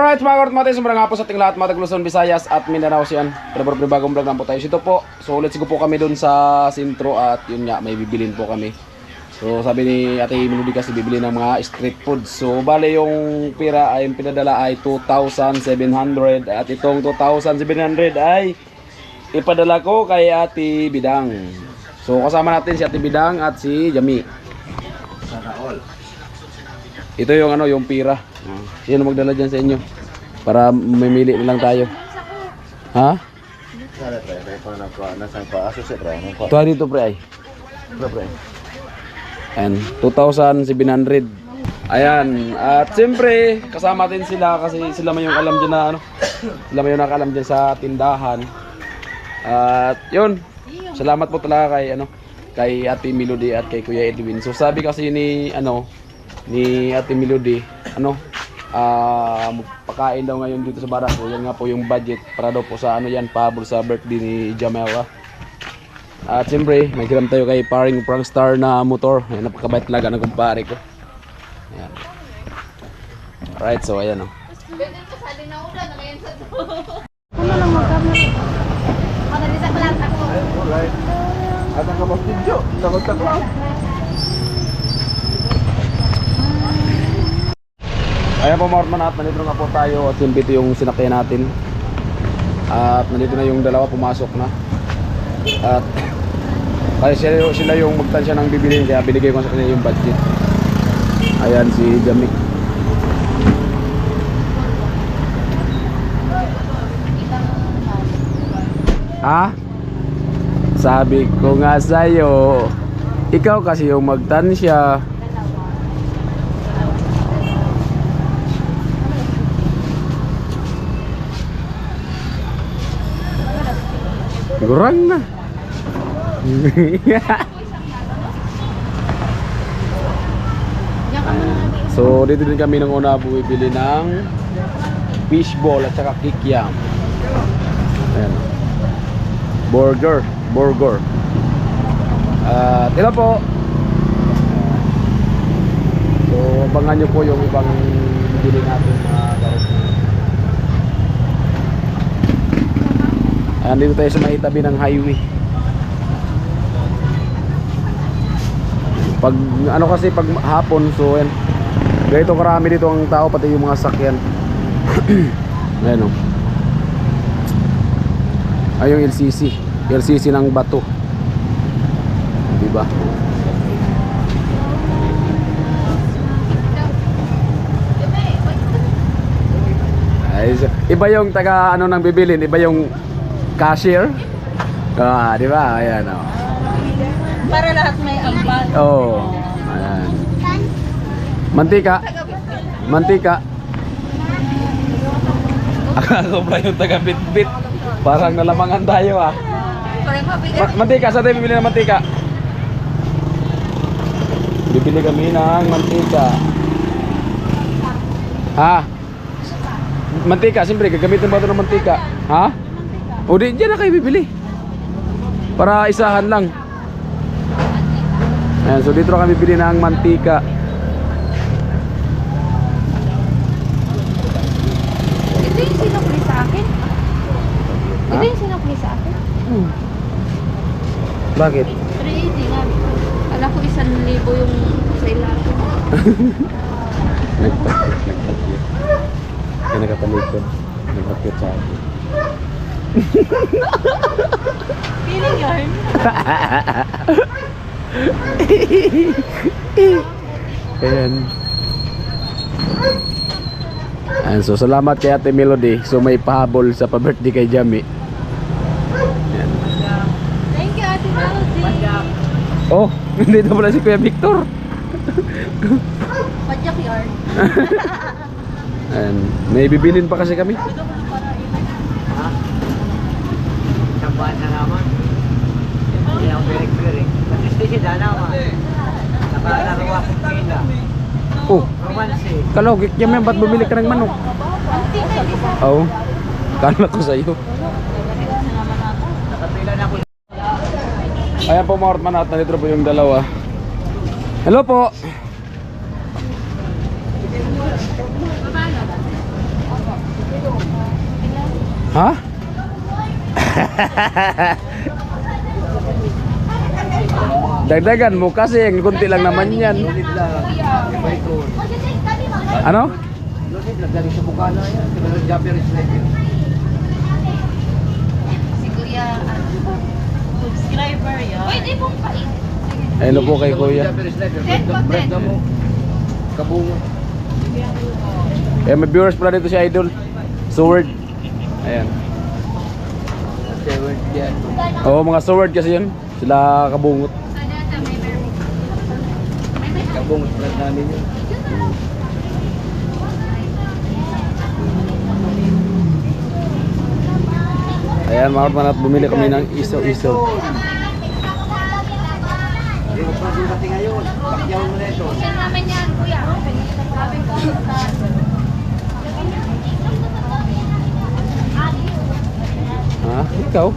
Alright mga kortmates, marang hapon sa ating lahat mga Luzon, Visayas at Mindanao siyan. Pero bagong vlog na po tayo. Sito po, so let's go po kami dun sa sentro at yun nga, may bibilin po kami. So sabi ni Ate Melody kasi bibili ng mga street food. So bale yung pira ay yung pinadala ay 2,700 at itong 2,700 ay ipadala ko kay Ate Bidang. So kasama natin si Ate Bidang at si Jami. Sana all. Ito yung ano, yung pira. Sino magdala dyan sa inyo? Para mamili na lang tayo. Ha? Sana tayo pa na pa nasang pa aso sa pre ano pa. Tuwa dito pre ay. Pre. And 2,700. Ayan. At siyempre, kasama din sila kasi sila may yung alam dyan na ano. Sila may yung nakalam dyan sa tindahan. At yun. Salamat po talaga kay ano, kay Ate Melody at kay Kuya Edwin. So sabi kasi ni ano, ni Ate Melody, ano, pakain daw ngayon dito sa Barako. Yan nga po yung budget para daw po sa ano yan, pahabol sa birthday ni Jamela. At siyempre, may kiram tayo kay paring prankster na motor. Yan, napakabait talaga ng kumpare ko. Ayan. Alright, so ayan o. Ano lang magkamera? Magalisa ko lang ako. Alright. At ang kapatidyo, takot ka lang. Ayan po mga orman at nandito na po tayo at siyempre ito yung sinakyan natin. At nandito na yung dalawa, pumasok na. At kasi sila yung magtansya ng bibilin kaya binigay ko sa kanila yung budget. Ayan si Jamik. Ha? Sabi ko nga sa'yo, ikaw kasi yung magtansya. Kurang na. So dito din kami nang una bumibili ng fishball at saka kikiam. Ayan. Burger. Tila po. So abangan nyo po yung ibang bili natin mga garot. Ayan, dito tayo sa may tabi ng highway. Pag ano kasi pag hapon, so yan, ganito karami dito ang tao, pati yung mga sakyan. Ayan o. Ay yung LCC ng Bato, diba? Ay, iba yung taga ano nang bibilin, iba yung cashier. Di ba? Ayan o. Para lahat may ambal. Oh. Ayan. Mantika. Ako ba yung taga bit-bit? Parang nalamangan tayo ah. Parang mabigat. Mantika, saan tayo bibili ng mantika? Bibili kami ng mantika. Ha? Mantika, siyempre gagamitin ba ito ng mantika? Ha? O di, dyan na kayo bibili. Para isahan lang. Ayan, so dito na kami bibili ng mantika. Ito yung sinukli sa akin. Ito yung sinukli sa akin. Bakit? 380 nga. Alam ko 1,000 yung sa ilalim. Nagpakit. Kaya nakatalikod. Nagpakit sa akin. Feeling yarn. Ayan. Ayan, so salamat kay Ate Melody. So may pahabol sa pa-birthday kay Jami. Ayan. Thank you, Ate Melody. Oh, nandito pala si Kuya Victor. Padyak yarn. Ayan, may bibilin pa kasi kami. Tambahan na naman. Hindi ako pirik-pirik. Kasi station na naman. Nakalaruwa ko pila. Oh, Romansi. kalogik niya may ba't bumili ka ng manok? Oh, kala ko sa'yo. Nakapila na ako. Ayan po mga ortman at nandito po yung dalawa. Hello po. Ha? Dagdagan mo kasi ang kunti lang naman yan. Lusid lang. Iba ito. Ano? Lusid lang. Galing sa Bukana yan. Sa Japanese sniper. Si Kuya, subscriber yan. Pwede pong pait. Ayun po kay kuya. Japanese sniper. Ten po, Bread ten. na mo. Kabungo. Eh, may viewers pala dito si Idol. Sword. Ayan. Seven yan. Oo, mga sword kasi yun. Sila kabungot. Kabungo bread namin yun. Ayan, mga kapatid, bumili kami ng iso-iso. Hindi mo pa din pati ngayon. Bakyaw mo na ito. Yan naman yan, Kuya. Sabi ko, Ha? Ikaw?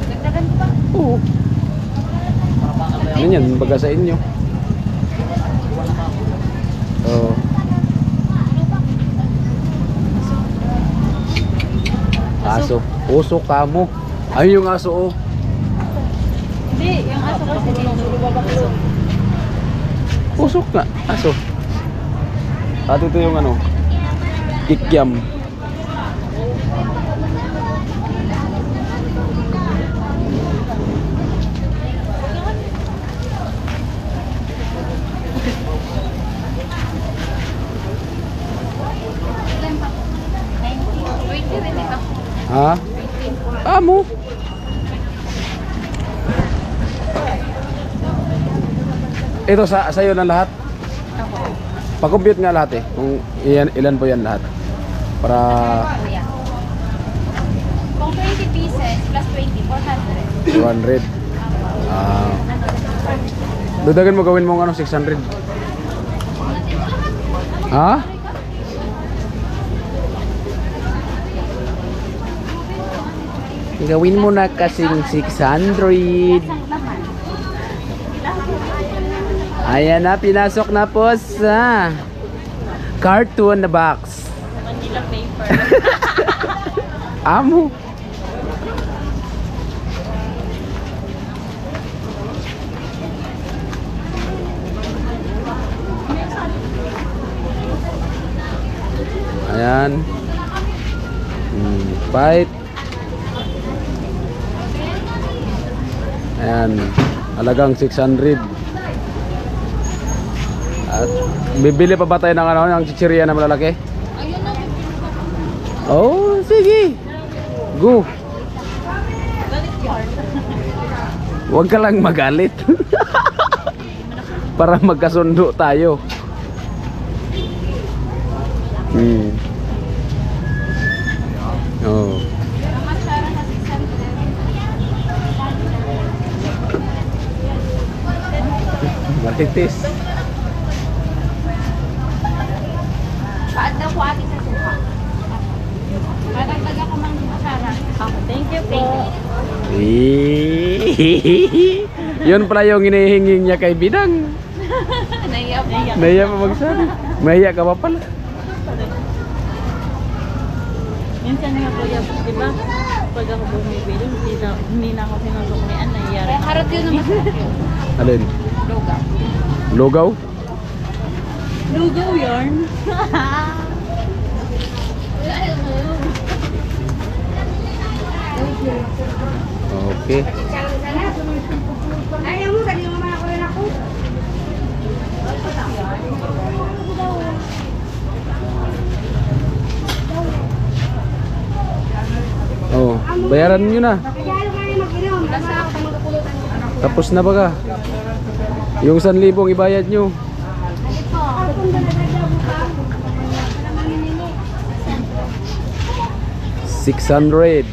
dagdagan ko ba? Oo. Ano yan? Baga sa inyo. Oo. Aso. Uso ka mo. Ayun yung aso, oh. Hindi, yung aso kasi dito. Usok nga. Aso. At ito yung ano. Kikiam. Ilan pa? 20. 20 rin ito. Ha? 20. Amo. Ito sa'yo na lahat. Ako. Pa-compute nga lahat eh. Kung ilan po yan lahat. Para Kuya. Kung 20 pieces plus 20, 400. 200. Ah. Dudagan mo gawin mo ng ano 600. Ha? Gawin mo na kasing 600. Ayan na, pinasok na po sa cartoon na box. Manila paper. Amo. Ayan. Fight. Ayan. Halagang 600. At bibili pa ba tayo ng ano, ng chichirya na malalaki? Ayun na, bibili ko pa. Oh, sige. Go. Galit yarn. Huwag ka lang magalit. Para magkasundo tayo. Oh. Mas parang na 600. Matitis. Paad daw po atin sa suka. Madagdag ako mang masara. Ako, thank you po. Yun pala yung hinihinging niya kay Bidang. Naiya po. Nahiya pa magsabi. Mahiya ka pa pala. Minsan nga kuya, di ba? Pag ako bumibili, hindi na ako sinusuklian, nangyayari Kaya harot yun naman sa akin. Alin? Loga. Lugaw? Lugaw yarn. Okay. Ayaw mo, dali mo mga rin ako. Oh, bayaran nyo na. Tapos na ba ka? Yung 1,000 ibayad nyo. 600.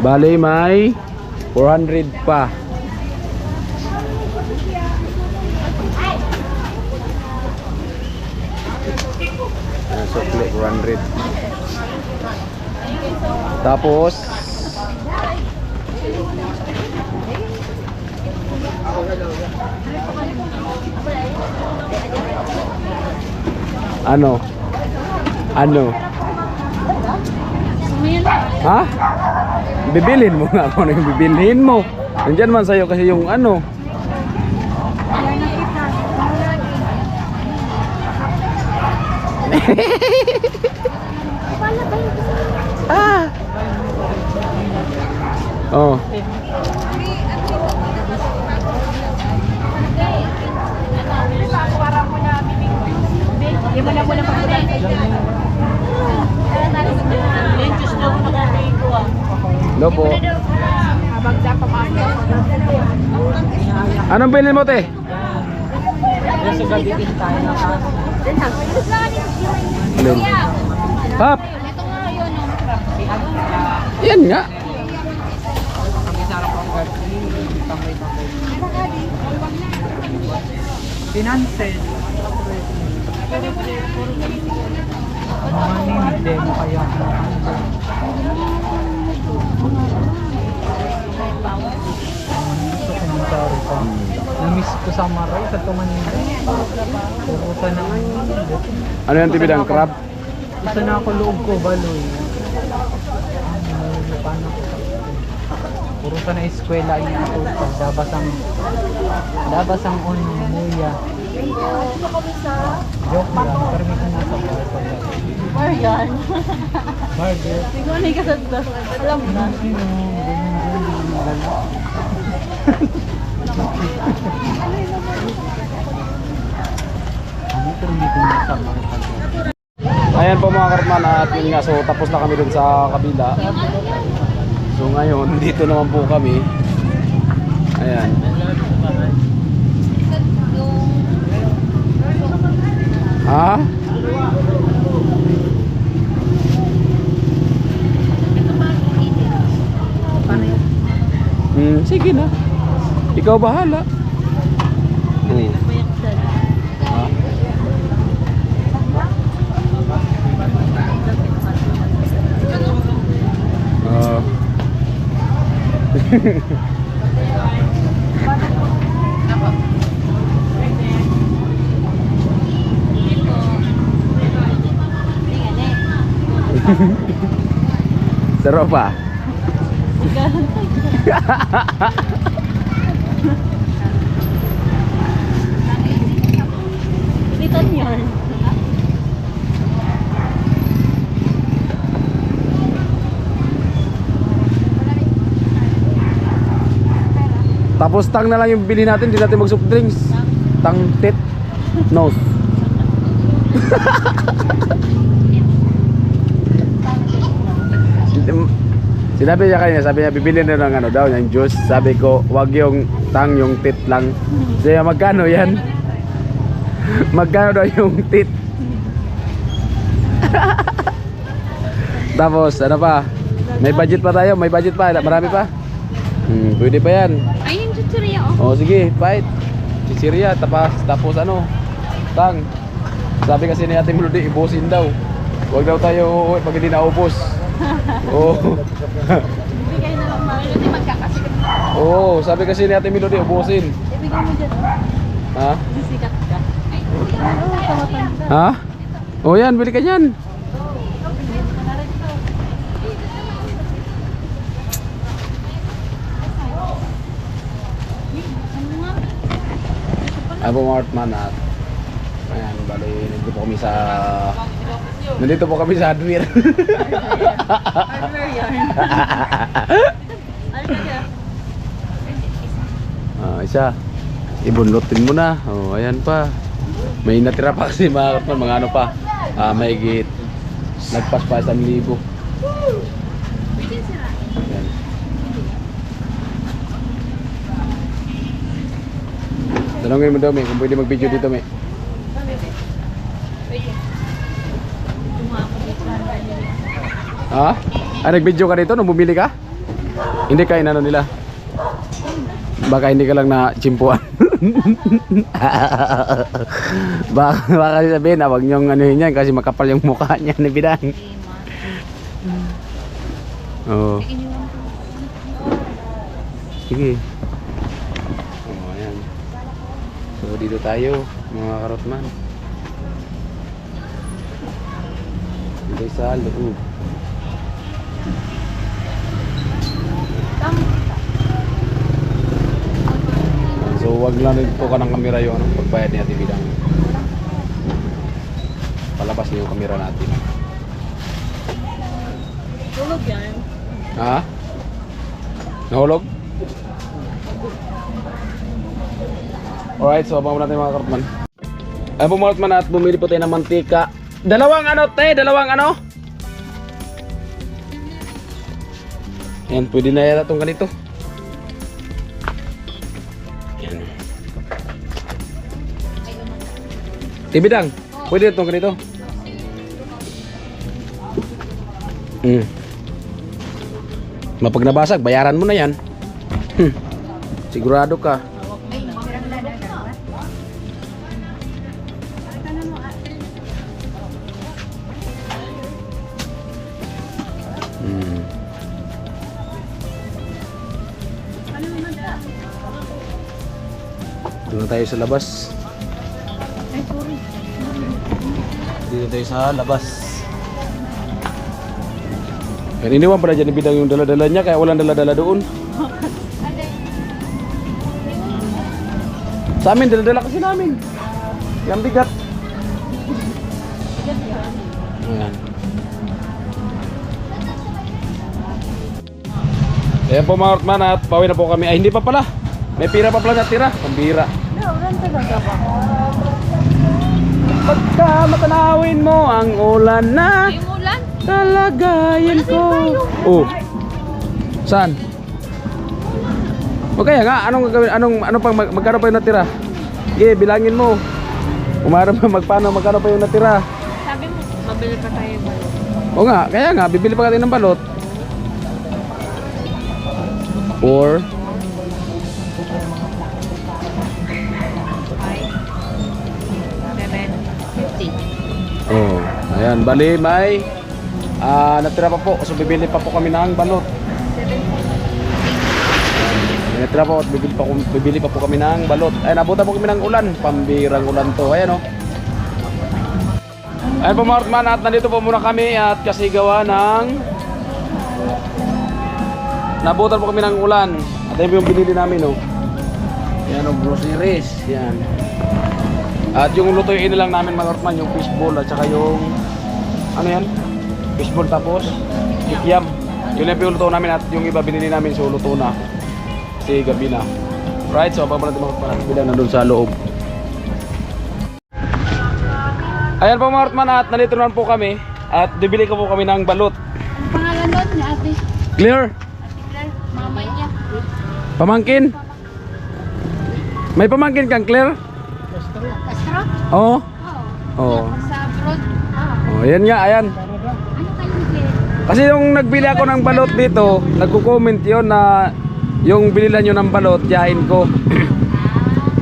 Bale may 400 pa. Sukli 400. Tapos ano? yan? Ha? Bibilhin mo nga kung ano yung bibilhin mo. Nandyan man sa'yo kasi yung ano. Ah. Oh. Hindi mo na muna pagkulan. Lentus daw ko nakakain ko ah. Hello po. Habang sa pamangkin. Anong bilhin mo, te? Sa gabi din tayo na kaso. Alin? Pap! Ito nga yun. Oh. Yan nga. Ang isarap ang gabi. Tambay-tambay. Pinansin. Mga hindi mo kaya. Sa komentary pa. Na-miss ko sa Maray sa Tumanila. Puruta na Ano yan, tibidang crab? Gusto na ako loob ko, baloy. Paano ko? Puruta na eskwela niya ako. Dabasang on muya. Joke lang, pero may ka nasa bar pa yan. Marian. Margaret. Siguro na ikasanda. Alam mo na. Sino? Ganyan. Ano pero may ka nasa bar pa yan. Ayan po mga kartman at yun nga, so tapos na kami dun sa kabila. So ngayon, dito naman po kami. Ayan. Ha? Sige na. Ikaw bahala. Ha? Sarap pa. Dito yan. Tapos tang na lang yung bili natin, hindi natin mag soft drinks. Tang tit nose. Sinabi niya kanina, sabi niya bibili na ng ano daw, yung juice. Sabi ko, wag yung tang, yung tit lang. Sabi niya, magkano yan? Magkano daw yung tit? Tapos, ano pa? May budget pa tayo, may budget pa, marami pa. Pwede pa yan. Ay, yung chuchuria oh. Oh, sige, fight. Chichiria, tapos ano? Tang. Sabi kasi ni Ate Melody, ibusin daw. Huwag daw tayo uuwi pag hindi naubos. Oo. Ibigay na lang Mario. Hindi magkakasikat. Oo, sabi kasi ni Ate Melody, ubusin. Ibigay mo dyan. Ha? Sisikat ka. Oo, tamatanda. Ha? Oh, yan, bili ka yan. Abo Martman at ayan, bali nandito po kami sa Hardware. Hardware yarn. Ano kaya? Isa. Ibunlutin mo na. Oh, ayan pa. May natira pa kasi mga Martman, mga ano pa. May git. Nagpas pa 1,000. Ayan. Tanongin mo daw, May, kung pwede mag-video dito, May. Ha? Nag-video ka dito nung bumili ka? Hindi ka inano nila? Baka hindi ka lang na chimpuan. baka sabihin na wag niyong anuhin yan kasi makapal yung mukha niya ni Bidang. Oo. Sige. Oh, ayan. So dito tayo mga karotman. Dito sa loob. wag lang rin po ka ng kamera yung ano, pagbayad ni Ate Bidang. Palabas niyo yung kamera natin. Tulog yan. Ha? Nahulog? Alright, so abang natin mga kartman. Ay po mga kartman at bumili po tayo ng mantika. Dalawang ano te? Dalawang ano? Yan, pwede na yata itong ganito. Yan. Tibidang, pwede itong ganito. Mapag nabasag, bayaran mo na yan. Sigurado ka. Dito tayo sa labas. Dito tayo sa labas. Kan iniwan pala dyan ni Bidang yung dala-dala niya, kaya walang dala-dala doon. Sa amin, dala-dala kasi namin. Yang bigat. Ayan. Ayan po mga kartman at pauwi na po kami. Ay hindi pa pala. May pira pa pala natira. Pambira. Ulan talaga ba? Pagka matanawin mo ang ulan na Ay, ulan. talagayan ko. Oh. Saan? O kaya nga, anong gagawin? Anong pang magkano pa yung natira? Sige, bilangin mo. Umara pa magkano pa yung natira? Sabi mo, mabili pa tayo ba? O nga, kaya nga, bibili pa natin ng balot. 4 750. Oh, ayan, bali may natira pa po. So bibili pa po kami ng balot. May natira po at bibili pa po kami ng balot. Ay, nabuta po kami ng ulan. Pambirang ulan to. Ayan oh. Ayan po mga kartman at nandito po muna kami at kasi gawa ng nabutan po kami ng ulan. At ayun po yung binili namin oh. Yan oh, groceries. Yan. At yung lutuin lang namin mga kartman, yung fishball at saka yung ano yan? Fishball tapos kikiam. Yun lang po yung luto namin at yung iba binili namin so luto na. Kasi gabi na. Right, so abang natin mga kartman bilang nandun sa loob. Ayan po mga kartman at nalito naman po kami at bibili ko po kami ng balot. Ang pangalan doon ni Ate? Clear? Claire, mama niya. Pamangkin? May pamangkin kang Claire? Castro? Oo. Oo. Oo. Sa abroad? Oh, yan nga, ayan. Ano kayo Claire? Kasi yung nagbili ako ng balot dito, nagko-comment yun na yung bililan nyo ng balot, yain ko.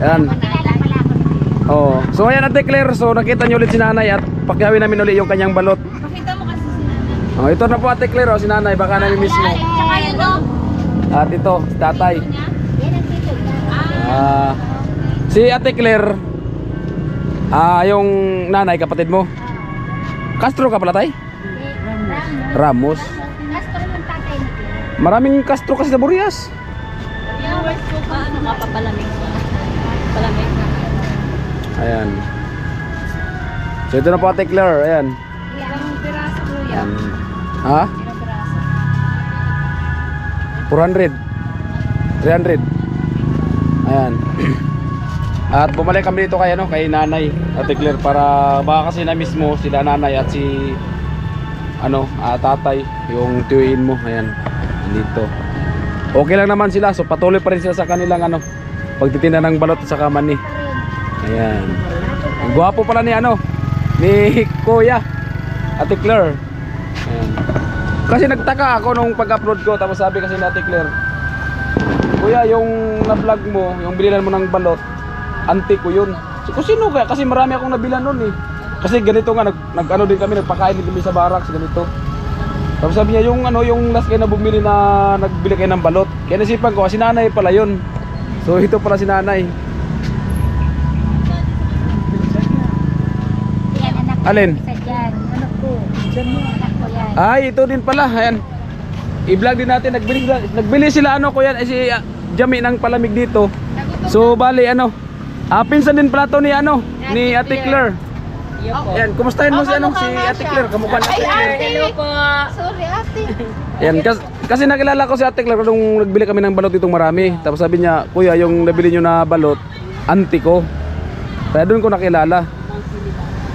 Yan. Kilala pala ako. Oh. So ayan Ate Claire, so nakita nyo ulit si nanay at pakyawin namin ulit yung kanyang balot. Pakita mo kasi si Nana. Oh, ito na po Ate Claire, oh, si nanay, baka nami-miss mo. Tsaka yun o. At ito, si tatay. Yan ang tito niya. Si Ate Claire, yung nanay, kapatid mo. Castro ka pala tay? Ramos. Castro yung tatay ni Claire. Maraming Castro kasi sa Burias. Viewers ko pa, ano nga papalamig sa palamig na. Ayan. So ito na po Ate Claire, ayan. Ilang piraso kuya? Ha? Ilang piraso? 400 300 ayan. At bumalik kami dito kay, kay nanay Ate Claire para baka kasi na-miss mo sila nanay at si tatay yung tiwiin mo. Ayan, dito okay lang naman sila so patuloy pa rin sila sa kanilang pagtitinda ng balot sa kamani. Ayan, ang gwapo pala ni ni Kuya Ate Claire. Ayan. Kasi nagtaka ako nung pag-upload ko tapos sabi kasi ni Ate Claire, Kuya yung na-vlog mo, yung bililan mo ng balot, antique ko yun. So, kung sino kaya? Kasi marami akong nabilan nun eh. Kasi ganito nga, nag-ano din kami, nagpakain din kami sa barracks, ganito. Tapos sabi niya, yung last kayo na bumili na nagbili kayo ng balot. Kaya nasipan ko, si nanay pala yun. So ito pala si nanay. Yan anak ko. Alin? Isa dyan. Anak ko. Anak ko yan. Ay, ito din pala. Ayan. I-vlog din natin. Nagbili sila Kuya, si Jami ng palamig dito. Nagutom So bali ano, pinsan din pala to ni ano, ni Ate Claire. Iyo po. Yan, kumustahin mo si ano, si Ate Claire, kamukha ni Ate Claire. Hello po. Sorry, ate. Yan, kasi nakilala ko si Ate Claire nung nagbili kami ng balot ditong marami. Tapos sabi niya, kuya, yung nabili niyo na balot, auntie ko. Kaya doon ko nakilala.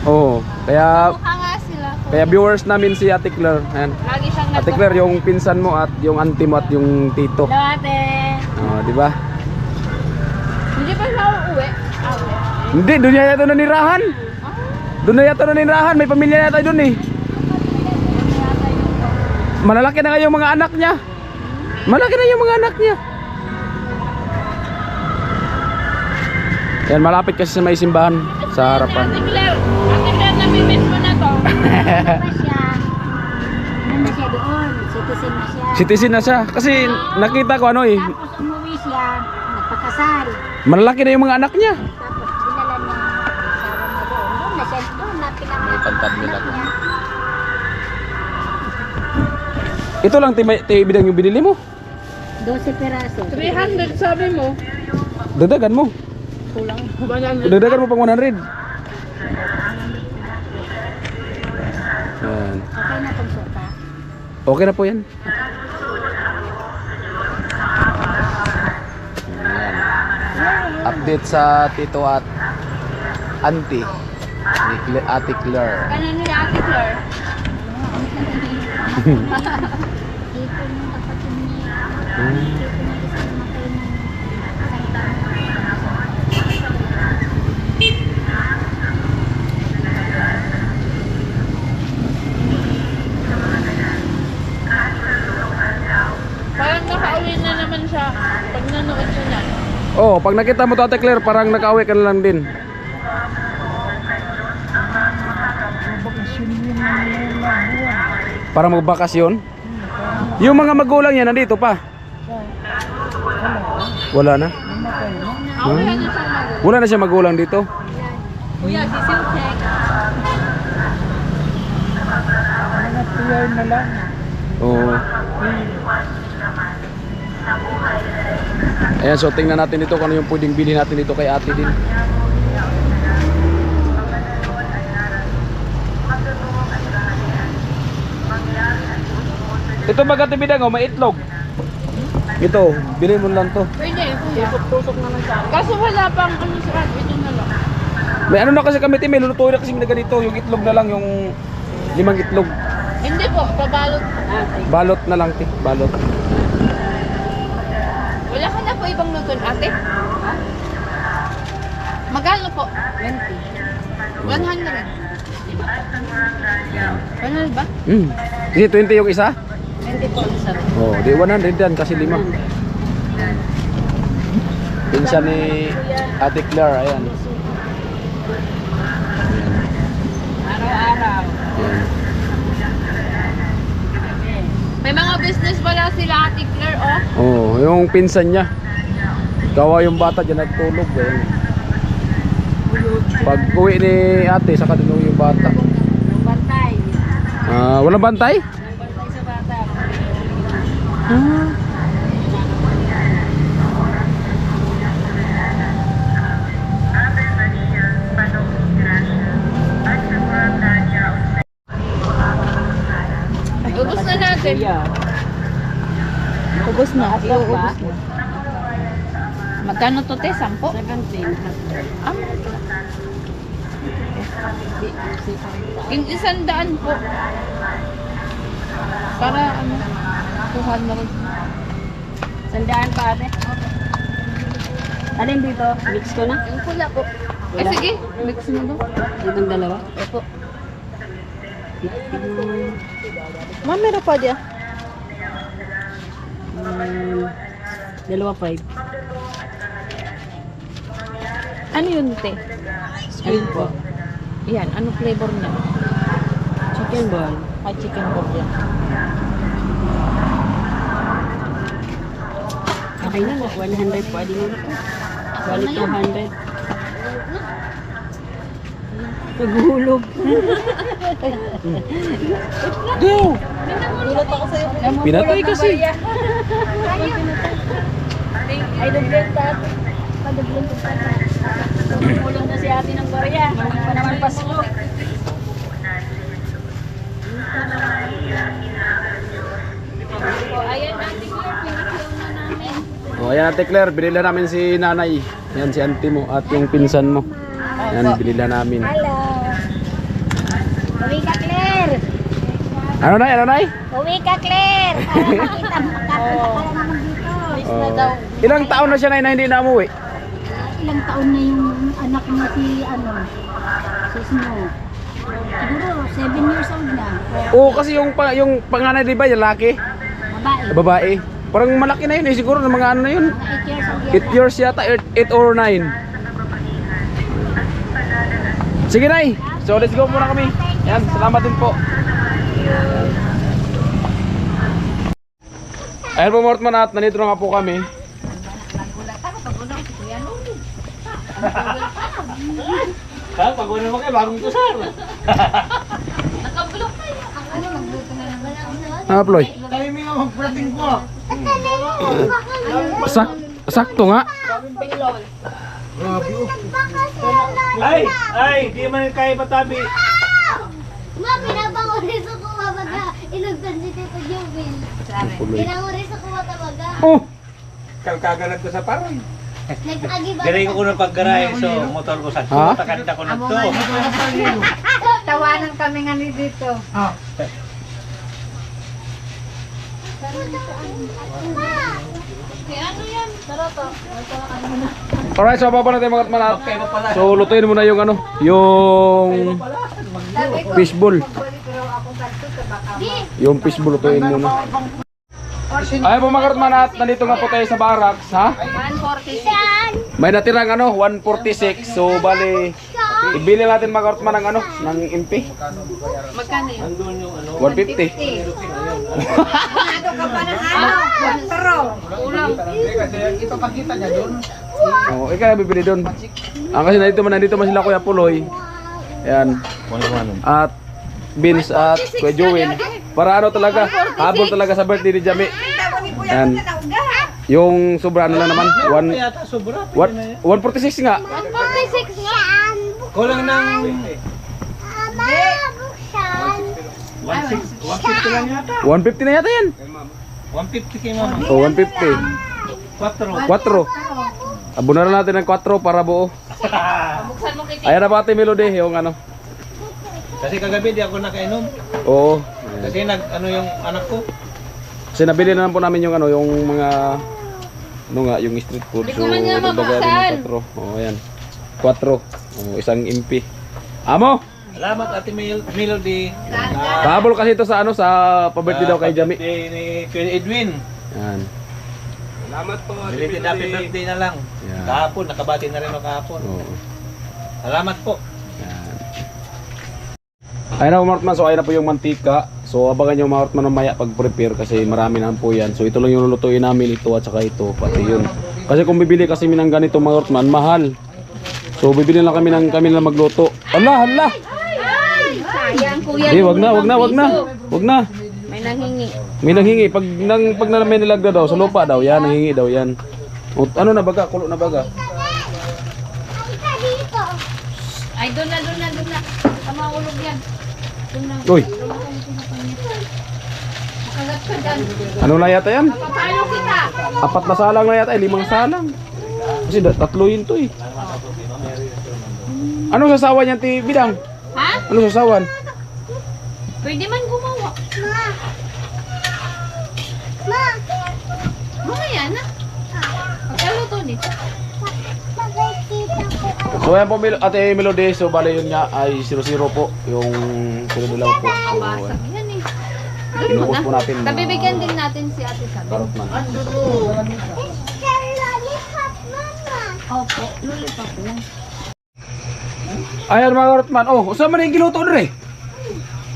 Oo, kaya Mukha nga sila. kaya viewers namin si Ate Claire. Ayan. Lagi siyang Ate Claire, yung pinsan mo at yung auntie mo at yung tito. Hello ate. Oh, di ba? Hindi pa siya uuwi. Hindi, doon yata nanirahan. Doon na yata nanirahan, may pamilya yata doon eh. Malalaki na nga yung mga anak niya. Malaki na yung mga anak niya. Yan, malapit kasi sa may simbahan sa harapan. Ate Claire, namimiss mo na to. Ano na siya doon? Citizen na siya. Citizen na siya. Kasi nakita ko ano eh, Tapos umuwi siya, nagpakasal. malalaki na yung mga anak niya. Tapos dinala niya ang asawa niya doon. Doon na siya, doon na pinamay. Pagpad nila to. Ito lang bidang yung binili mo. 12 peraso. 300 sabi mo. Dagdagan mo. Kulang. Dagdagan mo pang 100. Yan. Okay na itong sopa. Okay na po yan. Update sa tito at auntie ni Ate Claire. Ano nila Ate Claire? Dito nung kapatid niya. Dito na isa namatay ng isang taon. Parang nakauwi na naman siya pag nanood siya na. Oh, pag nakita mo to Ate Claire, parang nakauwi ka na lang din. Para magbakasyon? Yung mga magulang niya nandito pa? Wala na? Nauwi na siya mag- Wala na siya magulang dito? Kuya, si Siltek. Oo. Ayan, so tingnan natin dito kung ano yung pwedeng bilhin natin dito kay ate din. Ito baga tibidang oh, may itlog. Ito, bilhin mo lang to. Pwede, kuya. Tusok naman siya. Kaso wala pang ano sa ito na lang. May ano na kasi kami tin, may lulutuin na kasi na ganito, yung itlog na lang, yung 5 itlog. Hindi po, pabalot. Balot na lang, balot. Wala ka na po ibang luton, ate? Magkano po? 100. 100 ba? Kasi 20 yung isa? 20 po, sir. Oh, di 100 yan kasi 5. Pinsan ni Ate Claire, ayan. Araw-araw. Ayan. May mga business pala sila, Ate Claire, oh. Oh, yung pinsan niya. Kawa yung bata dyan nagtulog. Ayan. Pag uwi ni ate, saka din uwi yung bata. Bantay. Walang bantay? Bantay sa bata. Ubus na natin. Ubus na. Iuubos na. Magkano to, te? 10? 17. Yung 100 po. Para ano, 200. Sandaan pa ate. Alin dito? Mix ko na? Yung pula po. Eh sige, mix mo doon. Itong dalawa? Opo. Ma'am, meron pa dyan. 2.5. Ano yun, te? Squid po. Yan, ano flavor niya? Chicken ball. Ay, chicken ball yan. Okay na, 100 po. Adi mo na po. Bali 200. Naghulog. Go! Gulat ako sa'yo. Pinatay kasi. Ay, doble tat. Nakadublong ko pa na. Tumulong na si ate ng barya. Hindi pa naman Pasko. Oh, ayan, Ate Claire, pinag-iwan na namin. O ayan Ate Claire, binila namin si nanay. Yan si auntie mo at yung pinsan mo. Yan, binila namin. Hello. Uwi ka, Claire. Ano nay? Ano nay? Uwi ka, Claire. Para makita mo. Kapunta ka naman dito. Please na daw. Ilang taon na siya na hindi na umuwi? Ilang taon na yung anak mo si si Snow. Siguro 7 years old na. Oo, kasi yung panganay di ba, yung laki, Babae. babae. Parang malaki na yun eh, siguro ng mga ano na yun. Mga 8 years old 8 years yata, 8 or 9. Sige nay, so let's go muna kami. Yan, salamat din po. Ayan po Mortman at nandito na nga po kami. Ha? Pag wala mo kayo, bagong kusar. Nakablock kayo. Ah, Ploy. Kami nga magprating ko. Sakto nga. Ay, di man kaya patabi. Ma, pinapangulis ako mabaga. Inagdan si Tito Jubel. Pinangulis ako matabaga. Oh, Kalkagalag ko sa parang. Nag-agi ba? Galing ko ng paggaray, so motor ko sa Ha? takanta ko na to. Tawanan kami nga ni dito. Ano yan? Sarap ah. alright, so baba natin mga manat. So lutuin muna yung ano, yung fishball. Yung fishball lutuin muna. Ay po mga manat, nandito nga po tayo sa barracks, ha? 146. May natirang ano, 146. So bali, ibili natin mga man ng ano, ng MP. Magkano yun? 150. Kulang. Oh, ikaw na bibili doon. Kasi nandito man sila Kuya Puloy. Ayan. At Vince at Kuya Joel. Para ano talaga, habol talaga sa birthday ni Jami. Ayan. Yung sobra ano lang naman, Yata sobra. 146 nga. 146 yan. Kulang ng Ama, buksan. 150 lang yata. 150 na yata yan. 150 kay mama. O, 150. 4. 4. Abunaran natin ng 4 para buo. Buksan mo kay Ayan na ba Ate Melody, yung ano. Kasi kagabi di ako nakainom. Oo. Kasi ano yung anak ko. Kasi nabili na lang po namin yung ano, yung mga ano nga, yung street food. Hindi ko man nga dagdagan mabuksan. ng 4. Oh, ayan. 4. Oh, isang MP. Amo! Salamat Ate Melody. Pahabol kasi ito sa ano, sa pa-birthday daw kay Jami. Birthday ni Kuya Edwin. Yan. Salamat po. Belated happy birthday na lang. Yeah. Kahapon, nakabati na rin ako kahapon. Oo. Salamat po. Yan. Ayun na Martman, so ayun na po yung mantika. So abangan nyo Martman mamaya pag-prepare kasi marami na po yan. So ito lang yung lulutuin namin, ito at saka ito, pati yun. Kasi kung bibili kasi ng ganito Martman, mahal. So bibili lang kami lang magluto. Hala, hala! Sayang kuya. Wag na. May nanghingi. May nanghingi pag may nilagda daw sa lupa daw, yan nanghingi daw yan. O, ano na baga, kulo na baga. Ay, doon na. Tama ulog yan. Doon na. Uy, Makagat ka dyan. ano na yata yan? Paano kita? 4 na salang na yata, 5 salang. Kasi 3 yun to eh. Ano sasawan yan, Ti Bidang? Ha? Ano sasawan? Pwede man gumawa. Ma, Mamaya na. Pagkaluto dito. pagkakita ko. So ayan po Ate Melody, so bale yun nga ay 0-0 po yung sunod lang po. So Basag yan eh. Inuus po natin. Nabibigyan din natin si Ate Sabi. Karotman. Lollipop, mama. Opo, lollipop lang. Ayan mga karotman, oh, usa man yung giluto dre.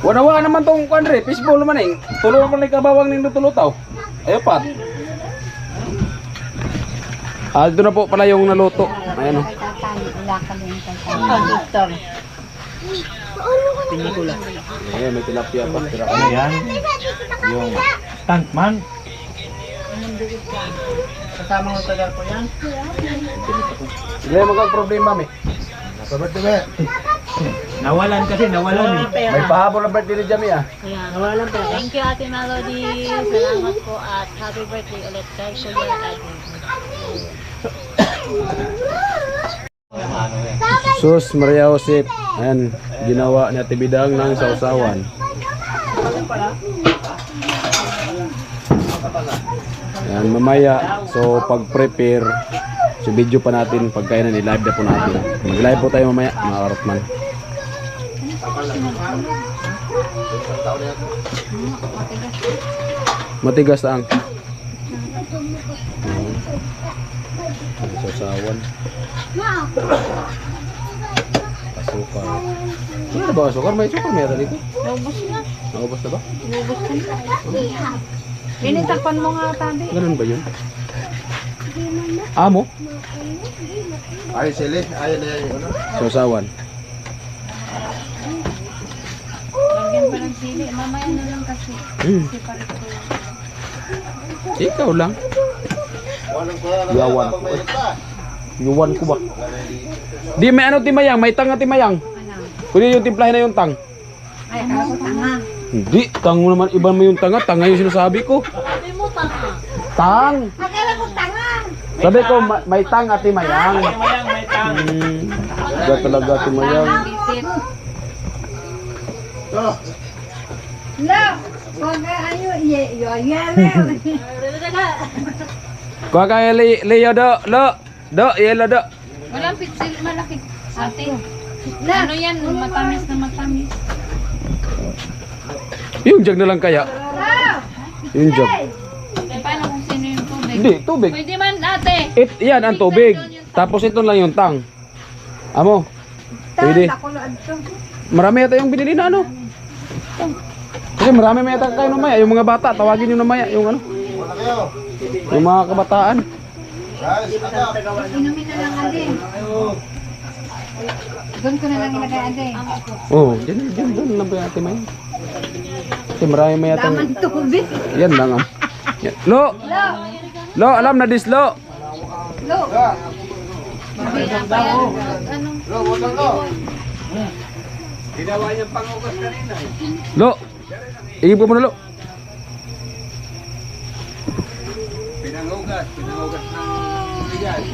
Wanawa naman tong kuan dre, fishbowl naman eh. Tulo man ni kabawang ning tulutaw. Ayo pat. Aldo na po pala yung naluto. Ayan oh. Wala ka din doktor. Ayan, may tilapia pa. Tira ka Ano yan? Yung tankman. Kasama mo tagal ko yan. Hindi magkag-problema mi. Sabat diba? Nawalan kasi, nawalan eh. May pahabol na birthday ni Jami ah. Ayan. Nawalan pala. Thank you, Ate Melody. Salamat po at happy birthday ulit kay Kuya Ate. Sus Maria Josep. Ayan, ginawa ni Ate Bidang ng sausawan. Ayan, mamaya. So, pag-prepare, so video pa natin pagkainan, i-live na po natin. Mag-live po tayo mamaya, mga karotman. Matigas ang. Sausawan. Asukar. Ano ba asukar? May asukar meron dito. Naubos na. Naubos na ba? Naubos na. Initakpan mo nga, Tabi. Ganun ba yun? Amo? Ay, sili. Ay, na yan. Ano? Sausawan. Lagyan pa ng sili. Mamaya na lang kasi. Kasi parit ko. Ikaw lang. Walang ko. Yawan ko. Yuwan ko ba? Di may ano timayang, may tang na timayang. Kunin yung timplahin na yung tang. Ay, akala ko tanga. Hindi, tang mo naman, iba mo yung tanga yung sinasabi ko. Sabi mo, tanga. Tang! Akala ko tanga. Sabi ko, may tang at timayang. Mayang, may tang. Iba talaga timayang. Bitit. Oh, La, wag ayo, iya. Kuha kaya Leo do, yelo do. Walang pitsil, malaki. Ate. Ano yan? Matamis na matamis. Yung jug na lang kaya. Yung jug. E, paano kung sino yung tubig? Hindi, tubig. Pwede man, ate. Yan ang tubig. Tapos ito lang yung tang. Amo. Pwede. Marami yata yung binili na ano. Kasi marami may yata kayo mamaya. Yung mga bata, tawagin nyo mamaya. Yung ano. wala kayo. Yung mga kabataan. Guys, ano? Inumin na lang ate. Doon ko na lang ilagay ate. Oh, dyan lang ba yung ate may? Kasi marami may yata. Taman tubig. Yan lang ah. Yan. Lo, alam na dis lo. Lo. Lo, wag lang lo. Ginawa niyang pangugas kanina eh. Lo. Igib ko muna lo. Pinangugas ng bigas.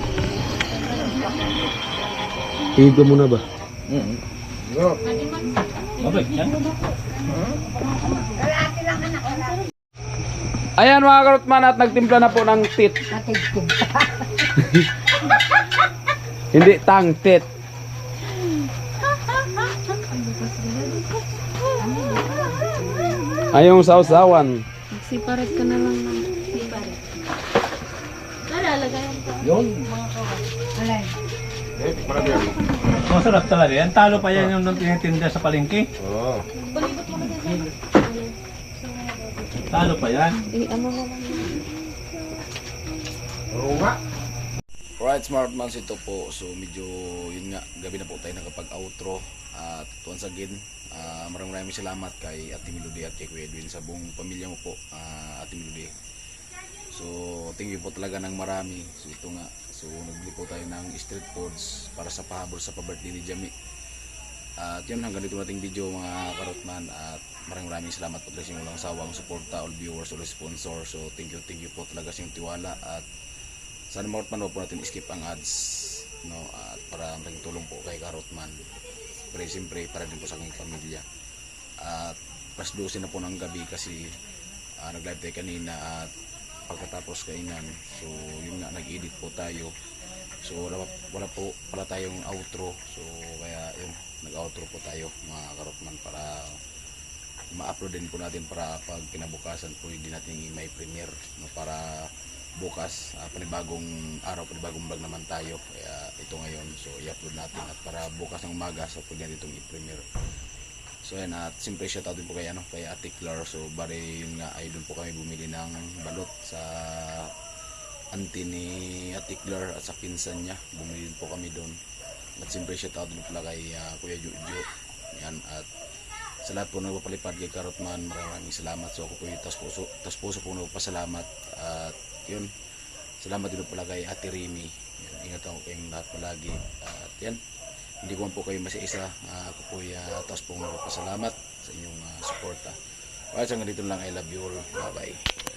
Igib ko muna ba? Lo. Mabay, yan. Ayan mga karotman at nagtimpla na po ng tit. Ate, Hindi tang tit. Ayong sausawan. Siparet ka na lang ng siparet. Nalalagay ko. Yun. alay. Masarap talaga yan. Talo pa yan yung tinitinda sa palengke. Oh. Talo pa yan. Oo nga. Alright, smart man ito po. So medyo yun nga, gabi na po tayo nakapag-outro. At once again, maraming salamat kay Ate Melody at kay Kuya Edwin sa buong pamilya mo po, Ate Melody. So thank you po talaga ng marami. So ito nga, so nagbili po tayo ng street foods para sa pahabol sa pa-birthday ni Jami. At yun, hanggang dito nating video mga karotman. At maraming salamat po talaga sa inyong walang sawang suporta, all viewers, all sponsor. So thank you po talaga sa inyong tiwala. At sana mga karotman, huwag po natin skip ang ads, no? At para malaking tulong po kay Karotman. Pero siyempre para din po sa aking pamilya. At plus 12 na po ng gabi kasi nag-live tayo kanina at pagkatapos kainan. So yun nga, nag-edit po tayo. So wala po pala tayong outro. So kaya yun, nag-outro po tayo mga Karotman para ma-upload din po natin para pag kinabukasan po hindi natin may premiere, no? Para bukas panibagong araw, panibagong vlog naman tayo. Kaya ito ngayon, so i-upload natin at para bukas ng umaga so pwede natin itong i-premiere. So yan, at simple shoutout din po kay Ate Clar. So bari yun nga ay doon po kami bumili ng balot sa auntie ni Ate Clar at sa pinsan niya. Bumili din po kami doon. At simple shoutout din pala kay Kuya Jojo. Yan, at sa lahat po nagpapalipad kay Karotman, maraming salamat. So ako po yung tas puso po nagpapasalamat. At yun, Salamat din pala kay Ate Remy. Yan, ingat ako kayong lahat palagi. At yan, hindi ko man po kayo masiisa. Ako po taos pong nagpapasalamat sa inyong suporta. Well, hanggang dito lang. I love you all. Bye bye.